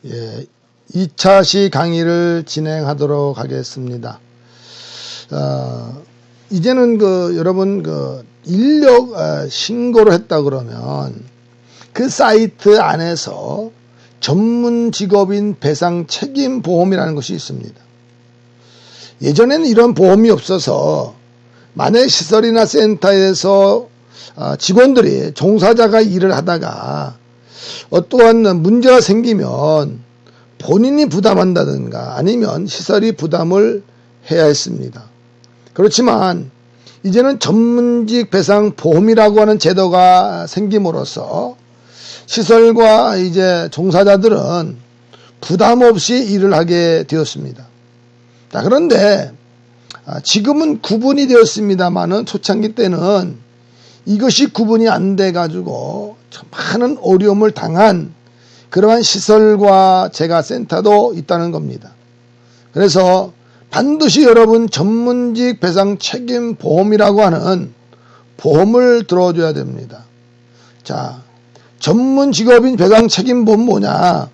예, 2차 강의를 진행하도록 하겠습니다. 이제는 여러분 인력 신고를 했다 그러면 그 사이트 안에서 전문 직업인 배상 책임 보험이라는 것이 있습니다. 예전에는 이런 보험이 없어서 만약 시설이나 센터에서 직원들이 종사자가 일을 하다가 어떠한 문제가 생기면 본인이 부담한다든가 아니면 시설이 부담을 해야 했습니다. 그렇지만 이제는 전문직 배상 보험이라고 하는 제도가 생김으로써 시설과 이제 종사자들은 부담 없이 일을 하게 되었습니다. 자, 그런데 지금은 구분이 되었습니다만은 초창기 때는 이것이 구분이 안 돼 가지고 많은 어려움을 당한 그러한 시설과 재가센터도 있다는 겁니다. 그래서 반드시 여러분 전문직 배상 책임 보험이라고 하는 보험을 들어줘야 됩니다. 자, 전문 직업인 배상 책임 보험 뭐냐?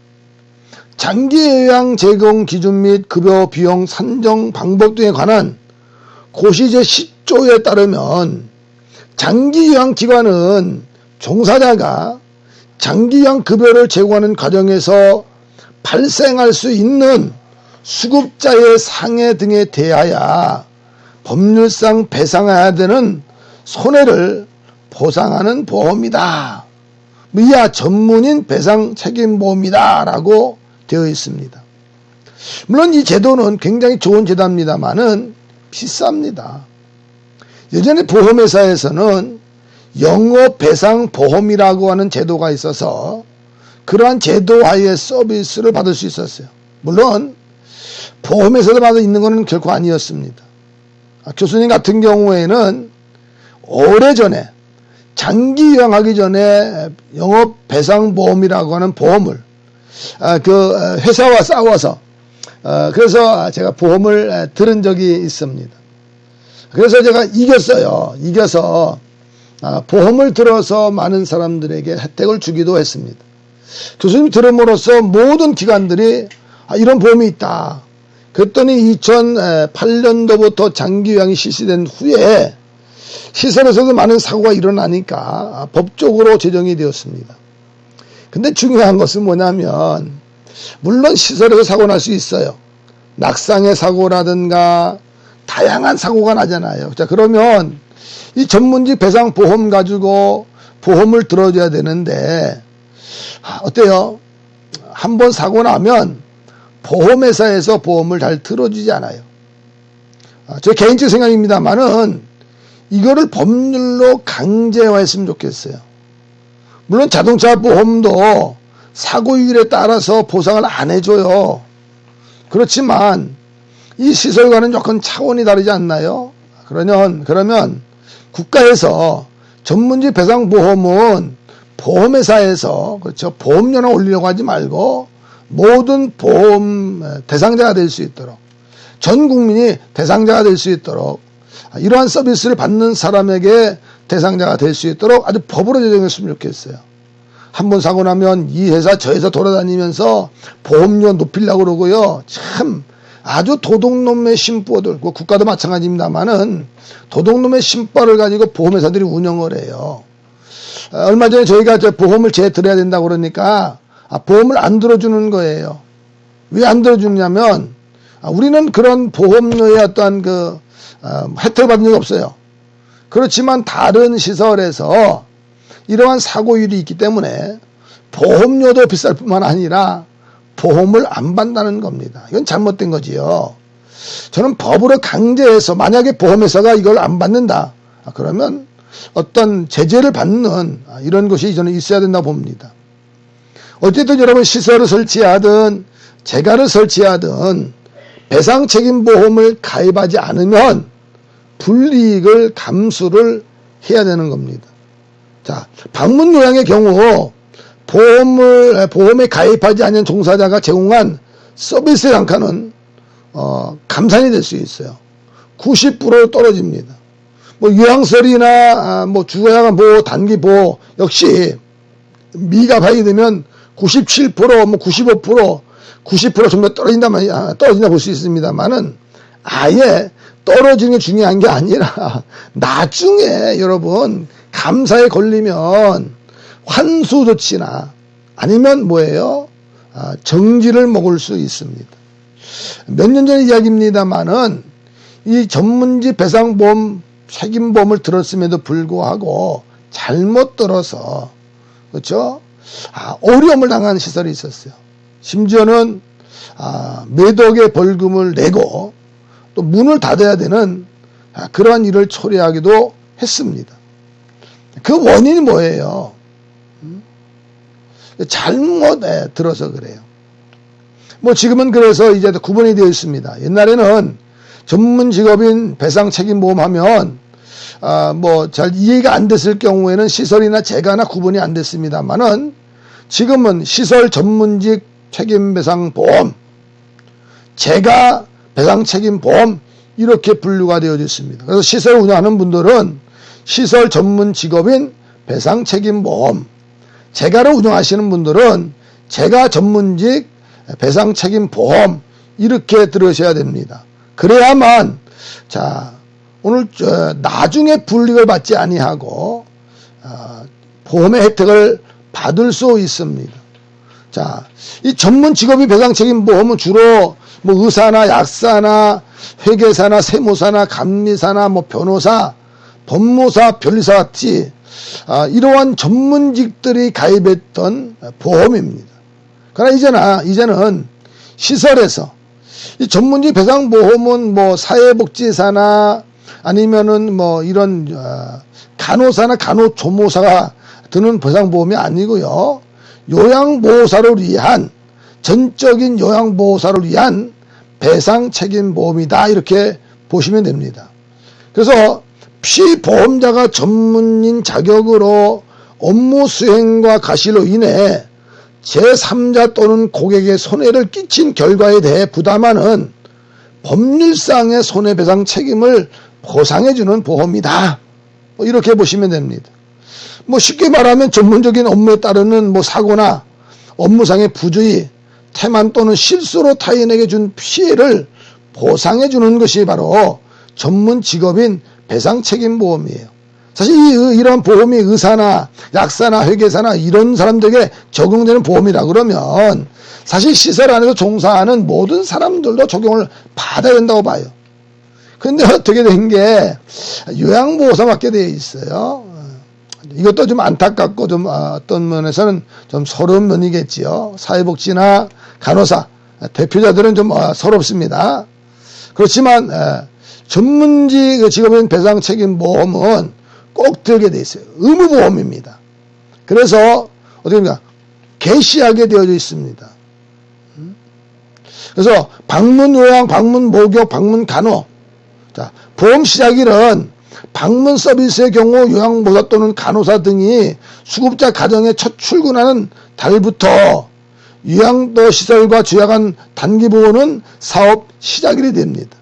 장기 요양 제공 기준 및 급여 비용 산정 방법 등에 관한 고시 제10조에 따르면 장기 요양 기관은 종사자가 장기 요양 급여를 제공하는 과정에서 발생할 수 있는 수급자의 상해 등에 대하여 법률상 배상해야 되는 손해를 보상하는 보험이다. 이하 전문인 배상 책임 보험이다 라고 되어 있습니다. 물론 이 제도는 굉장히 좋은 제도입니다만은 비쌉니다. 예전에 보험회사에서는 영업배상보험이라고 하는 제도가 있어서 그러한 제도 하에 서비스를 받을 수 있었어요. 물론 보험회사도 받아 있는 것은 결코 아니었습니다. 교수님 같은 경우에는 오래전에 장기 요양하기 전에 영업배상보험이라고 하는 보험을 회사와 싸워서 그래서 제가 보험을 들은 적이 있습니다. 그래서 제가 이겼어요. 이겨서 보험을 들어서 많은 사람들에게 혜택을 주기도 했습니다. 교수님 들음으로써 모든 기관들이 이런 보험이 있다. 그랬더니 2008년도부터 장기 요양이 실시된 후에 시설에서도 많은 사고가 일어나니까 법적으로 제정이 되었습니다. 근데 중요한 것은 뭐냐면 물론 시설에서 사고 날 수 있어요. 낙상의 사고라든가 다양한 사고가 나잖아요. 자, 그러면 이 전문직 배상 보험 가지고 보험을 들어줘야 되는데 어때요? 한번 사고 나면 보험회사에서 보험을 잘 들어주지 않아요. 제 개인적 생각입니다만은 이거를 법률로 강제화했으면 좋겠어요. 물론 자동차 보험도 사고율에 따라서 보상을 안 해줘요. 그렇지만 이 시설과는 조금 차원이 다르지 않나요? 그러면 국가에서 전문직 배상보험은 보험회사에서 그렇죠. 보험료를 올리려고 하지 말고 모든 보험 대상자가 될 수 있도록 전 국민이 대상자가 될 수 있도록 이러한 서비스를 받는 사람에게 대상자가 될 수 있도록 아주 법으로 제정했으면 좋겠어요. 한번 사고 나면 이 회사 저 회사 돌아다니면서 보험료 높이려고 그러고요. 참 아주 도둑놈의 심보들, 국가도 마찬가지입니다만은 도둑놈의 심보를 가지고 보험회사들이 운영을 해요. 얼마 전에 저희가 보험을 들어야 된다고 그러니까 보험을 안 들어주는 거예요. 왜 안 들어주냐면 우리는 그런 보험료의 어떠한 혜택을 받은 적이 없어요. 그렇지만 다른 시설에서 이러한 사고율이 있기 때문에 보험료도 비쌀 뿐만 아니라 보험을 안 받는다는 겁니다. 이건 잘못된 거지요. 저는 법으로 강제해서 만약에 보험회사가 이걸 안 받는다. 그러면 어떤 제재를 받는 이런 것이 저는 있어야 된다고 봅니다. 어쨌든 여러분 시설을 설치하든 재가를 설치하든 배상 책임 보험을 가입하지 않으면 불이익을 감수를 해야 되는 겁니다. 자, 방문 요양의 경우 보험에 가입하지 않은 종사자가 제공한 서비스 단가는 감산이 될 수 있어요. 90% 떨어집니다. 요양설이나 주거야간 보호, 단기 보호 역시 미가 발휘되면 97%, 뭐 95%, 90% 정도 떨어진다 볼 수 있습니다만은 아예 떨어지는 게 중요한 게 아니라 나중에 여러분 감사에 걸리면 환수 조치나 아니면 뭐예요? 정지를 먹을 수 있습니다. 몇 년 전의 이야기입니다만은 이 전문직 배상보험 책임보험을 들었음에도 불구하고 잘못 들어서 그렇죠? 어려움을 당한 시설이 있었어요. 심지어는 몇 억의 벌금을 내고 또 문을 닫아야 되는 그러한 일을 초래하기도 했습니다. 그 원인이 뭐예요? 잘못 들어서 그래요. 뭐 지금은 그래서 이제 구분이 되어 있습니다. 옛날에는 전문 직업인 배상 책임보험 하면 뭐 잘 이해가 안 됐을 경우에는 시설이나 재가나 구분이 안 됐습니다만은 지금은 시설 전문직 책임배상보험, 재가 배상책임보험 이렇게 분류가 되어져 있습니다. 그래서 시설 운영하는 분들은 시설 전문 직업인 배상책임보험, 재가를 운영하시는 분들은 재가 전문직 배상책임보험 이렇게 들으셔야 됩니다. 그래야만 오늘 나중에 불이익을 받지 아니하고 보험의 혜택을 받을 수 있습니다. 이 전문 직업인 배상책임보험은 주로 뭐 의사나 약사나 회계사나 세무사나 감리사나 뭐 변호사, 법무사, 변리사 같이 이러한 전문직들이 가입했던 보험입니다. 그러나 이제는 시설에서 이 전문직 배상보험은 뭐 사회복지사나 아니면은 뭐 이런 간호사나 간호조무사가 드는 배상보험이 아니고요. 요양보호사를 위한 전적인 요양보호사를 위한 배상책임보험이다 이렇게 보시면 됩니다. 그래서 피보험자가 전문인 자격으로 업무 수행과 과실로 인해 제3자 또는 고객에 손해를 끼친 결과에 대해 부담하는 법률상의 손해배상 책임을 보상해주는 보험이다. 뭐 이렇게 보시면 됩니다. 뭐 쉽게 말하면 전문적인 업무에 따르는 뭐 사고나 업무상의 부주의, 태만 또는 실수로 타인에게 준 피해를 보상해주는 것이 바로 전문 직업인 배상책임보험이에요. 사실 이런 보험이 의사나 약사나 회계사나 이런 사람들에게 적용되는 보험이라 그러면 사실 시설 안에서 종사하는 모든 사람들도 적용을 받아야 된다고 봐요. 그런데 어떻게 된 게 요양보호사 맡게 되어 있어요. 이것도 좀 안타깝고 좀 어떤 면에서는 좀 서러운 면이겠지요. 사회복지나 간호사 대표자들은 좀 서럽습니다. 그렇지만 전문직 직업인 배상책임보험은 꼭 들게 돼 있어요. 의무보험입니다. 그래서 어떻게 합니까? 개시하게 되어져 있습니다. 그래서 방문 요양, 방문 목욕, 방문 간호. 보험 시작일은 방문 서비스의 경우 요양보호사 또는 간호사 등이 수급자 가정에 첫 출근하는 달부터 요양도 시설과 조약한 단기보호는 사업 시작일이 됩니다.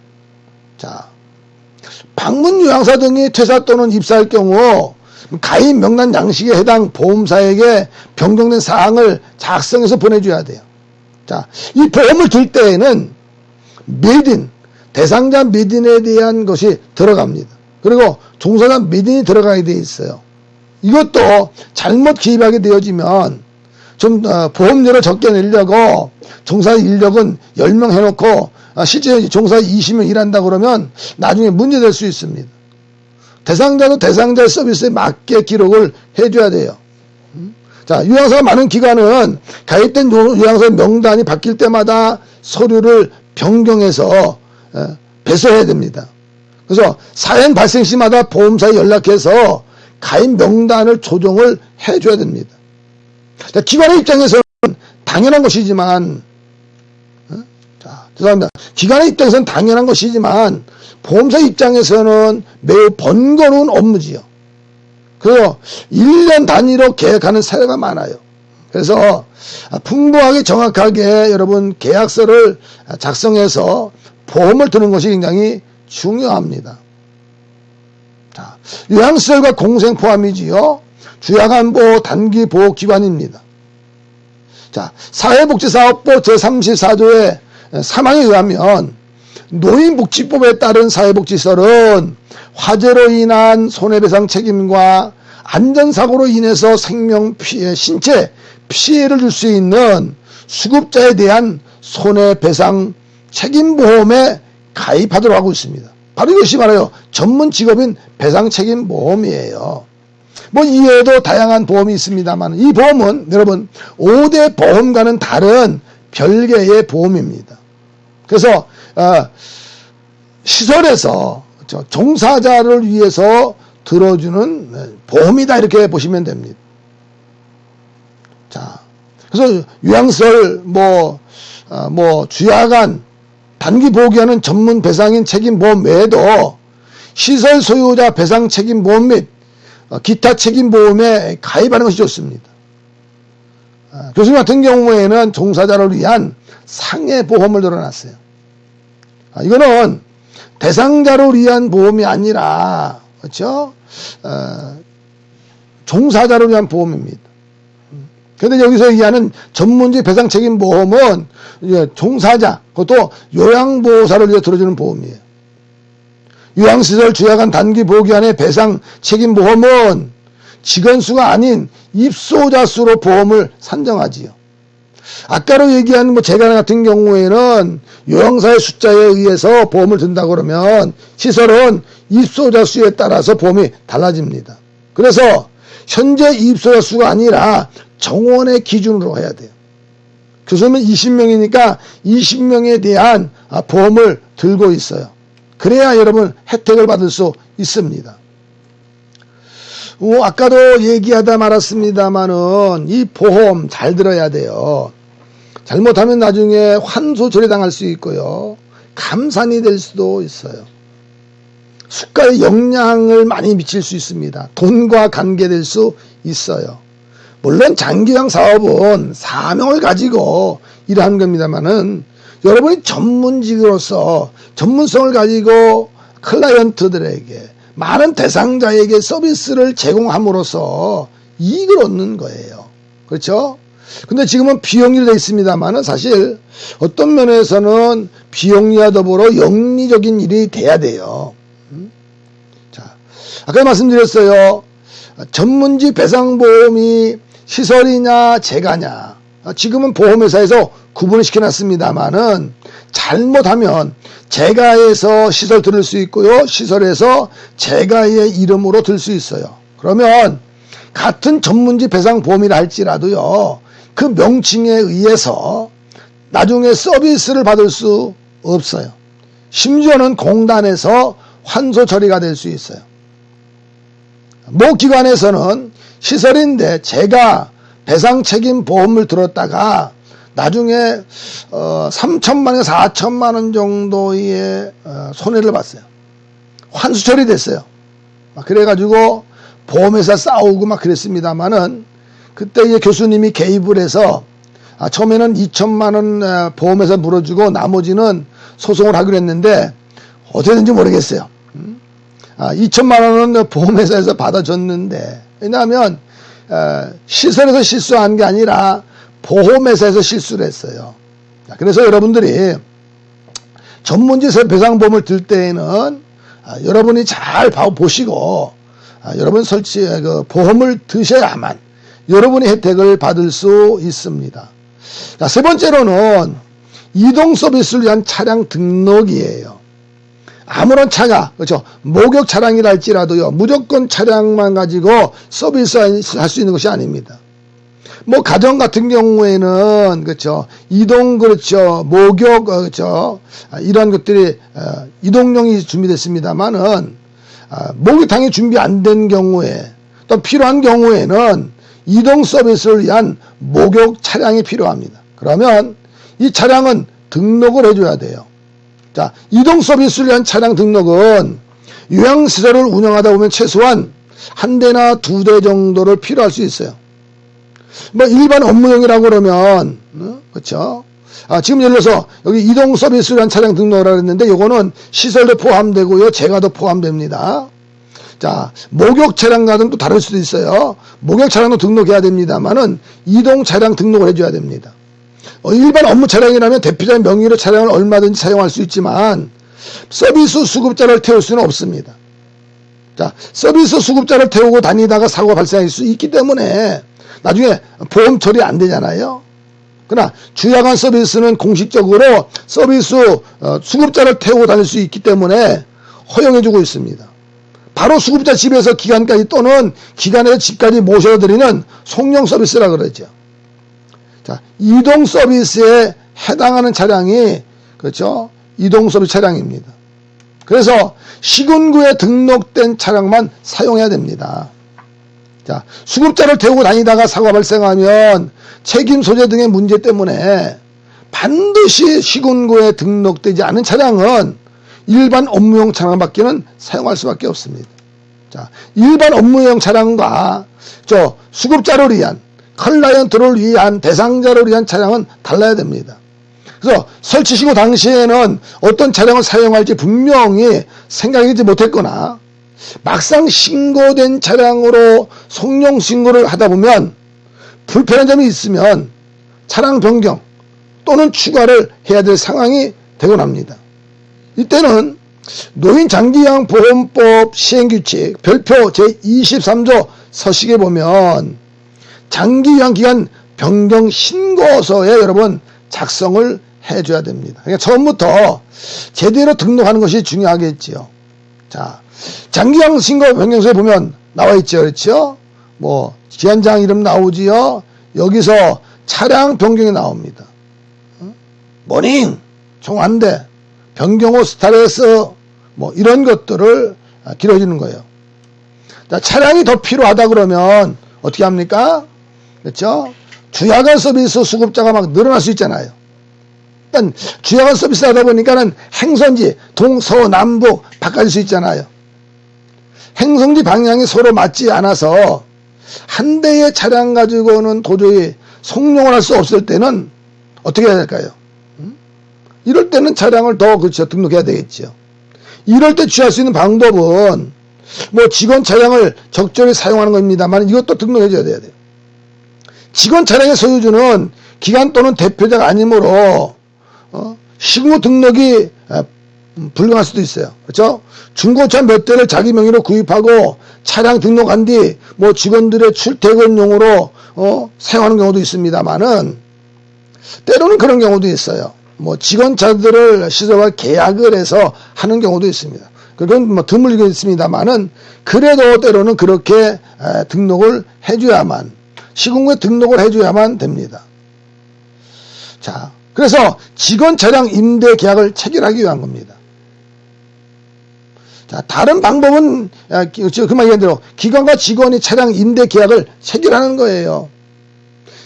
방문 요양사 등이 퇴사 또는 입사할 경우 가입 명단 양식에 해당 보험사에게 변경된 사항을 작성해서 보내줘야 돼요. 이 보험을 들 때에는 매진, 대상자 매진에 대한 것이 들어갑니다. 그리고 종사자 매진이 들어가게 돼 있어요. 이것도 잘못 기입하게 되어지면 좀 보험료를 적게 내려고 종사 인력은 10명 해놓고 실제 종사 20명 일한다 그러면 나중에 문제될 수 있습니다. 대상자도 대상자의 서비스에 맞게 기록을 해줘야 돼요. 요양사가 많은 기관은 가입된 요양사 명단이 바뀔 때마다 서류를 변경해서 배서해야 됩니다. 그래서 사연 발생 시마다 보험사에 연락해서 가입 명단을 조정을 해줘야 됩니다. 기관의 입장에서는 당연한 것이지만 죄송합니다. 기관의 입장에서는 당연한 것이지만 보험사 입장에서는 매우 번거로운 업무지요. 그래서 1년 단위로 계약하는 사례가 많아요. 그래서 풍부하게 정확하게 여러분 계약서를 작성해서 보험을 드는 것이 굉장히 중요합니다. 요양시설과 공생 포함이지요. 주야간보호 단기보호기관입니다. 자, 사회복지사업부 제34조의 3항에 의하면 노인복지법에 따른 사회복지시설은 화재로 인한 손해배상 책임과 안전사고로 인해서 생명피해, 신체 피해를 줄 수 있는 수급자에 대한 손해배상 책임보험에 가입하도록 하고 있습니다. 바로 이것이 말이에요. 전문 직업인 배상책임보험이에요. 뭐 이외에도 다양한 보험이 있습니다만 이 보험은 여러분 5대 보험과는 다른 별개의 보험입니다. 그래서 시설에서 종사자를 위해서 들어주는 보험이다 이렇게 보시면 됩니다. 자, 그래서 요양시설 주야간 단기 보호기한은 전문 배상인 책임보험 외에도 시설 소유자 배상 책임보험 및 기타 책임보험에 가입하는 것이 좋습니다. 교수님 같은 경우에는 종사자를 위한 상해보험을 늘어놨어요. 이거는 대상자를 위한 보험이 아니라 그렇죠? 종사자를 위한 보험입니다. 그런데 여기서 얘기하는 전문직 배상책임보험은 종사자, 그것도 요양보호사를 위해 들어주는 보험이에요. 요양시설 주야간 단기 보호기간의 배상책임보험은 직원수가 아닌 입소자 수로 보험을 산정하지요. 아까로 얘기한 재관 같은 경우에는 요양사의 숫자에 의해서 보험을 든다 그러면 시설은 입소자 수에 따라서 보험이 달라집니다. 그래서 현재 입소자 수가 아니라 정원의 기준으로 해야 돼요. 교수님은 20명이니까 20명에 대한 보험을 들고 있어요. 그래야 여러분 혜택을 받을 수 있습니다. 아까도 얘기하다 말았습니다만은 이 보험 잘 들어야 돼요. 잘못하면 나중에 환수 처리당할 수 있고요. 감산이 될 수도 있어요. 수가에 영향을 많이 미칠 수 있습니다. 돈과 관계될 수 있어요. 물론 장기요양 사업은 사명을 가지고 일하는 겁니다만은 여러분이 전문직으로서 전문성을 가지고 클라이언트들에게 많은 대상자에게 서비스를 제공함으로써 이익을 얻는 거예요. 그렇죠? 근데 지금은 비영리로 되어 있습니다만은 사실 어떤 면에서는 비영리와 더불어 영리적인 일이 돼야 돼요. 자, 아까 말씀드렸어요. 전문직 배상보험이 시설이냐 재가냐. 지금은 보험회사에서 구분을 시켜놨습니다만은 잘못하면 재가에서 시설 들을 수 있고요. 시설에서 재가의 이름으로 들 수 있어요. 그러면 같은 전문직 배상보험이라 할지라도요. 그 명칭에 의해서 나중에 서비스를 받을 수 없어요. 심지어는 공단에서 환수 처리가 될 수 있어요. 모 기관에서는 시설인데 제가 배상책임보험을 들었다가 나중에 3천만 원, 4천만 원 정도의 손해를 봤어요. 환수 처리됐어요. 그래가지고 보험회사 싸우고 막 그랬습니다만은 그때 이제 교수님이 개입을 해서 처음에는 2천만 원 보험회사 물어주고 나머지는 소송을 하기로 했는데 어떻게 된지 모르겠어요. 2천만 원은 보험회사에서 받아줬는데 왜냐하면 시설에서 실수한 게 아니라 보험회사에서 실수를 했어요. 그래서 여러분들이 전문직에서 배상보험을 들 때에는 여러분이 잘 보시고 여러분 보험을 드셔야만 여러분이 혜택을 받을 수 있습니다. 자, 세 번째로는 이동 서비스를 위한 차량 등록이에요. 아무런 차가, 그렇죠. 목욕 차량이라 할지라도요, 무조건 차량만 가지고 서비스 할 수 있는 것이 아닙니다. 가정 같은 경우에는, 그렇죠. 이동, 그렇죠. 목욕, 그렇죠. 이런 것들이, 이동용이 준비됐습니다만은, 목욕탕이 준비 안 된 경우에, 또 필요한 경우에는 이동 서비스를 위한 목욕 차량이 필요합니다. 그러면 이 차량은 등록을 해줘야 돼요. 자, 이동 서비스를 위한 차량 등록은 요양시설을 운영하다 보면 최소한 한 대나 두 대 정도를 필요할 수 있어요. 일반 업무용이라고 그러면, 그렇죠? 지금 예를 들어서 여기 이동 서비스를 위한 차량 등록을 하랬는데 요거는 시설도 포함되고요, 재가도 포함됩니다. 자, 목욕 차량과는 또 다를 수도 있어요. 목욕 차량도 등록해야 됩니다만은 이동 차량 등록을 해줘야 됩니다. 일반 업무 차량이라면 대표자의 명의로 차량을 얼마든지 사용할 수 있지만 서비스 수급자를 태울 수는 없습니다. 자, 서비스 수급자를 태우고 다니다가 사고가 발생할 수 있기 때문에 나중에 보험 처리 안 되잖아요. 그러나 주야간 서비스는 공식적으로 서비스 수급자를 태우고 다닐 수 있기 때문에 허용해주고 있습니다. 바로 수급자 집에서 기관까지 또는 기관에서 집까지 모셔드리는 송용 서비스라 그러죠. 자, 이동 서비스에 해당하는 차량이 그렇죠. 이동 서비스 차량입니다. 그래서 시군구에 등록된 차량만 사용해야 됩니다. 자, 수급자를 태우고 다니다가 사고가 발생하면 책임 소재 등의 문제 때문에 반드시 시군구에 등록되지 않은 차량은 일반 업무용 차량밖에는 사용할 수밖에 없습니다. 자, 일반 업무용 차량과 수급자를 위한 클라이언트를 위한 대상자를 위한 차량은 달라야 됩니다. 그래서 설치 시고 당시에는 어떤 차량을 사용할지 분명히 생각하지 못했거나 막상 신고된 차량으로 송용 신고를 하다 보면 불편한 점이 있으면 차량 변경 또는 추가를 해야 될 상황이 되곤 합니다. 이때는 노인장기요양보험법 시행규칙 별표 제23조 서식에 보면 장기요양기간 변경 신고서에 여러분 작성을 해줘야 됩니다. 그러니까 처음부터 제대로 등록하는 것이 중요하겠지요. 자, 장기요양 신고 변경서에 보면 나와 있죠. 그렇죠? 뭐 기한장 이름 나오지요. 여기서 차량 변경이 나옵니다. 모닝, 종안대, 변경 후 스타레스 뭐 이런 것들을 기록해주는 거예요. 자, 차량이 더 필요하다 그러면 어떻게 합니까? 그렇죠? 주야간 서비스 수급자가 막 늘어날 수 있잖아요. 일단 주야간 서비스 하다 보니까는 행선지 동서남북 바꿔질 수 있잖아요. 행선지 방향이 서로 맞지 않아서 한 대의 차량 가지고는 도저히 송용을 할 수 없을 때는 어떻게 해야 될까요? 이럴 때는 차량을 더 그렇죠 등록해야 되겠죠. 이럴 때 취할 수 있는 방법은 뭐 직원 차량을 적절히 사용하는 겁니다만 이것도 등록해 줘야 돼요. 직원 차량의 소유주는 기관 또는 대표자가 아니므로 시군구 등록이 불가할 수도 있어요. 그렇죠? 중고차 몇 대를 자기 명의로 구입하고 차량 등록한 뒤 뭐 직원들의 출퇴근용으로 사용하는 경우도 있습니다만은 때로는 그런 경우도 있어요. 뭐 직원차들을 시설과 계약을 해서 하는 경우도 있습니다. 그건 뭐 드물게 있습니다만은 그래도 때로는 그렇게 등록을 해줘야만 시군구에 등록을 해줘야만 됩니다. 자, 그래서 직원 차량 임대 계약을 체결하기 위한 겁니다. 자, 다른 방법은 그만 얘기한 대로 기관과 직원이 차량 임대 계약을 체결하는 거예요.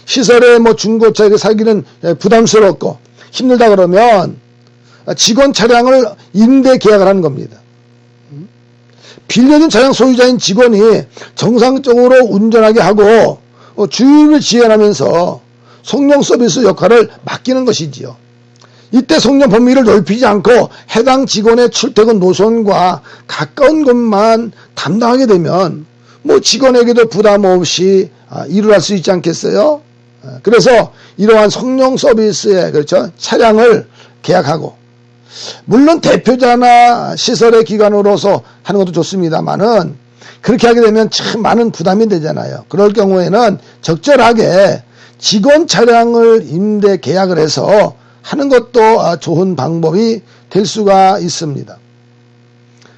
시설에 뭐 중고차에 살기는 부담스럽고 힘들다 그러면 직원 차량을 임대 계약을 하는 겁니다. 빌려준 차량 소유자인 직원이 정상적으로 운전하게 하고 주유를 지원하면서 송용 서비스 역할을 맡기는 것이지요. 이때 송용 범위를 넓히지 않고 해당 직원의 출퇴근 노선과 가까운 것만 담당하게 되면 뭐 직원에게도 부담 없이 일을 할 수 있지 않겠어요? 그래서 이러한 송용 서비스에 그렇죠 차량을 계약하고 물론 대표자나 시설의 기관으로서 하는 것도 좋습니다만은 그렇게 하게 되면 참 많은 부담이 되잖아요. 그럴 경우에는 적절하게 직원 차량을 임대 계약을 해서 하는 것도 좋은 방법이 될 수가 있습니다.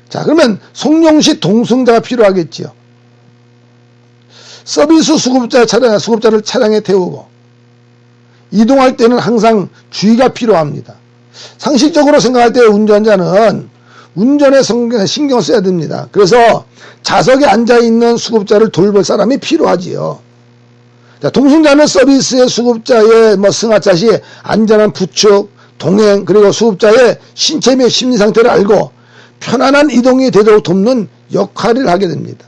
자, 그러면 송용시 동승자가 필요하겠지요. 서비스 수급자를 차량에 태우고 이동할 때는 항상 주의가 필요합니다. 상식적으로 생각할 때 운전자는 운전에 신경을 써야 됩니다. 그래서 좌석에 앉아있는 수급자를 돌볼 사람이 필요하지요. 자, 동승자는 서비스의 수급자의 승하차 시 안전한 부축, 동행, 그리고 수급자의 신체 및 심리 상태를 알고 편안한 이동이 되도록 돕는 역할을 하게 됩니다.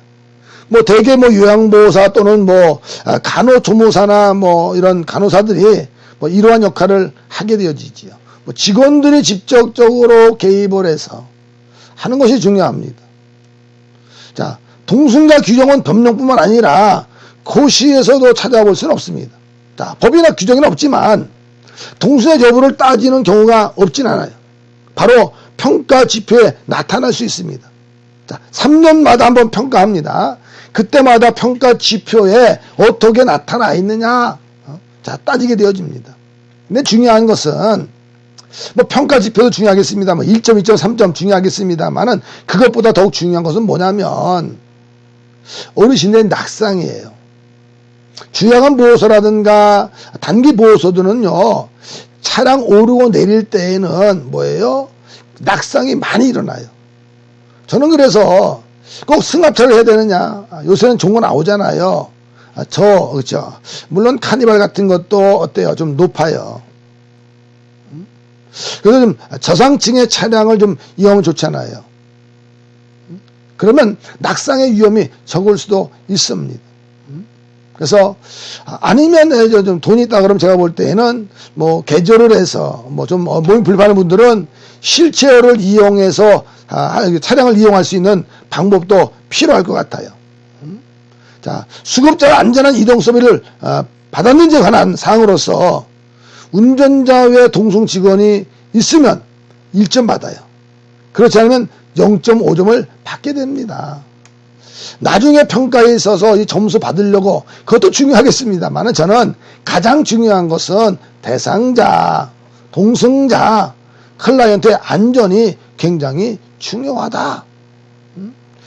대개 요양보호사 또는 간호조무사나 이런 간호사들이 이러한 역할을 하게 되어지지요. 직원들이 직접적으로 개입을 해서 하는 것이 중요합니다. 자, 동승자 규정은 법령뿐만 아니라 고시에서도 찾아볼 수는 없습니다. 자, 법이나 규정은 없지만 동승자 여부를 따지는 경우가 없진 않아요. 바로 평가 지표에 나타날 수 있습니다. 자, 3년마다 한번 평가합니다. 그때마다 평가 지표에 어떻게 나타나 있느냐, 자, 따지게 되어집니다. 근데 중요한 것은 뭐 평가 지표도 중요하겠습니다. 뭐 1점, 2점, 3점 중요하겠습니다만은 그것보다 더욱 중요한 것은 뭐냐면 어르신의 낙상이에요. 주야간 보호소라든가 단기 보호소들은요, 차량 오르고 내릴 때에는 뭐예요? 낙상이 많이 일어나요. 저는 그래서 꼭 승합차를 해야 되느냐. 요새는 좋은 거 나오잖아요. 그렇죠. 물론 카니발 같은 것도 어때요? 좀 높아요. 그래서 좀 저상층의 차량을 좀 이용하면 좋잖아요. 그러면 낙상의 위험이 적을 수도 있습니다. 그래서 아니면 좀 돈이 있다 그러면 제가 볼 때에는 뭐 계절을 해서 뭐 좀 몸이 불편한 분들은 휠체어를 이용해서 차량을 이용할 수 있는 방법도 필요할 것 같아요. 자, 수급자가 안전한 이동 서비스를 받았는지에 관한 사항으로서 운전자 외 동승 직원이 있으면 1점 받아요. 그렇지 않으면 0.5점을 받게 됩니다. 나중에 평가에 있어서 이 점수 받으려고 그것도 중요하겠습니다만 저는 가장 중요한 것은 대상자, 동승자, 클라이언트의 안전이 굉장히 중요하다.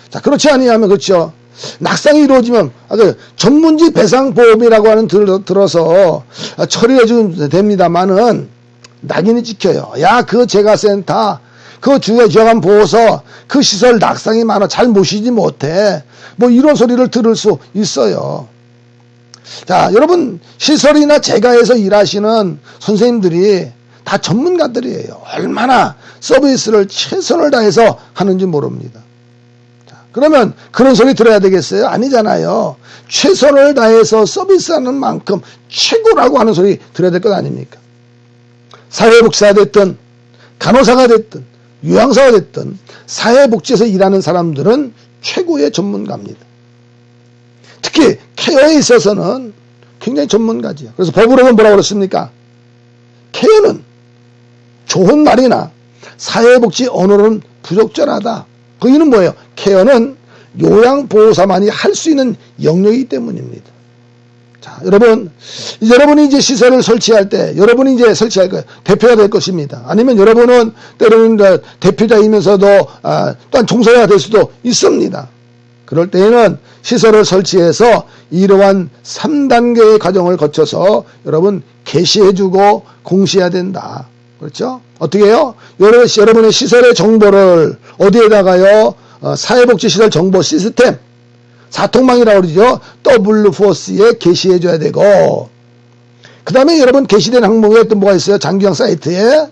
자, 그렇지 아니하면 그렇죠. 낙상이 이루어지면 전문직 배상보험이라고 하는 들어서 처리해 주면 됩니다만은 낙인이 찍혀요. 야, 그 재가센터, 그 주야간 보호소, 그 시설 낙상이 많아 잘 모시지 못해. 뭐 이런 소리를 들을 수 있어요. 자, 여러분 시설이나 재가에서 일하시는 선생님들이 다 전문가들이에요. 얼마나 서비스를 최선을 다해서 하는지 모릅니다. 자, 그러면 그런 소리 들어야 되겠어요? 아니잖아요. 최선을 다해서 서비스하는 만큼 최고라고 하는 소리 들어야 될 것 아닙니까? 사회복지사 됐든 간호사가 됐든 요양사가 됐든 사회복지에서 일하는 사람들은 최고의 전문가입니다. 특히 케어에 있어서는 굉장히 전문가지요. 그래서 법으로는 뭐라고 그랬습니까? 케어는 좋은 말이나 사회복지 언어로는 부적절하다. 그 이유는 뭐예요? 케어는 요양보호사만이 할 수 있는 영역이기 때문입니다. 자, 여러분이 이제 시설을 설치할 때, 여러분이 이제 설치할 거예요. 대표가 될 것입니다. 아니면 여러분은 때로는 대표자이면서도 또한 종사자가 될 수도 있습니다. 그럴 때에는 시설을 설치해서 이러한 3단계의 과정을 거쳐서 여러분 게시해주고 공시해야 된다. 그렇죠? 어떻게 해요? 여러분의 시설의 정보를 어디에다가요? 사회복지시설 정보 시스템, 사통망이라고 그러죠. W포스에 게시해줘야 되고, 그 다음에 여러분 게시된 항목에 또 뭐가 있어요? 장기영 사이트에.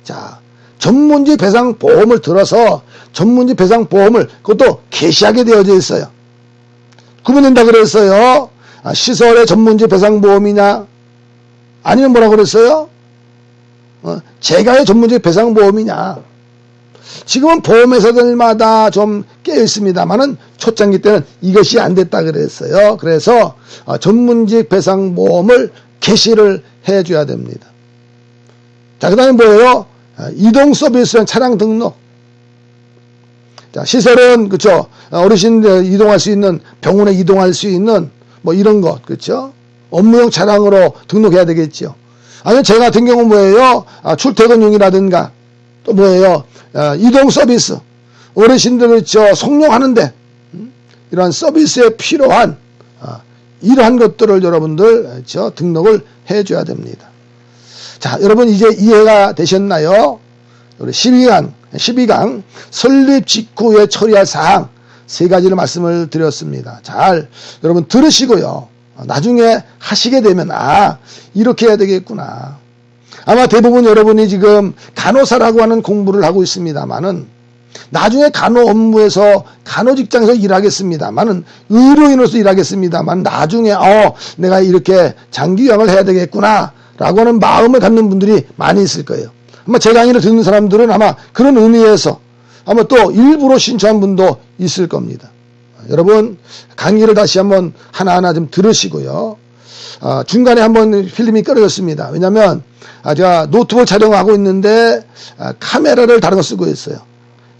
자, 전문직 배상보험을 들어서 전문직 배상보험을 그것도 게시하게 되어져 있어요. 구분된다 그랬어요. 시설의 전문직 배상보험이냐, 아니면 뭐라고 그랬어요? 재가의 전문직 배상보험이냐. 지금은 보험회사들마다 좀 깨어 있습니다만은 초창기 때는 이것이 안 됐다 그랬어요. 그래서 전문직 배상보험을 게시를 해줘야 됩니다. 자, 그 다음에 뭐예요? 이동 서비스랑 차량 등록. 자, 시설은 그렇죠. 어르신들 이동할 수 있는, 병원에 이동할 수 있는 뭐 이런 것, 그렇죠. 업무용 차량으로 등록해야 되겠죠. 아니면 제 같은 경우는 뭐예요? 출퇴근용이라든가 또 뭐예요? 이동 서비스. 어르신들 그렇죠. 송룡하는데 이러한 서비스에 필요한 이러한 것들을 여러분들 그렇죠. 등록을 해줘야 됩니다. 자, 여러분 이제 이해가 되셨나요? 우리 12강 설립 직후에 처리할 사항 3가지를 말씀을 드렸습니다. 잘 여러분 들으시고요. 나중에 하시게 되면 이렇게 해야 되겠구나. 아마 대부분 여러분이 지금 간호사라고 하는 공부를 하고 있습니다만은 나중에 간호 업무에서 간호 직장에서 일하겠습니다만은 의료인으로서 일하겠습니다만 나중에 내가 이렇게 장기 요양을 해야 되겠구나 라고 하는 마음을 갖는 분들이 많이 있을 거예요. 아마 제 강의를 듣는 사람들은 아마 그런 의미에서 아마 또 일부러 신청한 분도 있을 겁니다. 여러분 강의를 다시 한번 하나하나 좀 들으시고요. 중간에 한번 필름이 끊어졌습니다. 왜냐하면 제가 노트북 촬영하고 있는데 카메라를 다른 거 쓰고 있어요.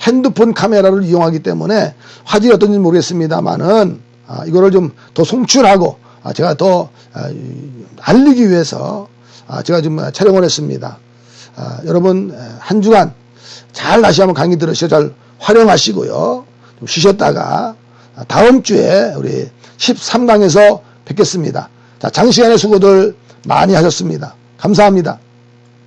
핸드폰 카메라를 이용하기 때문에 화질이 어떤지 모르겠습니다만은 이거를 좀 더 송출하고 제가 더 알리기 위해서 제가 좀 촬영을 했습니다. 여러분 한 주간 잘 다시 한번 강의 들으시고 잘 활용하시고요. 좀 쉬셨다가 다음 주에 우리 13강에서 뵙겠습니다. 자, 장시간의 수고들 많이 하셨습니다. 감사합니다.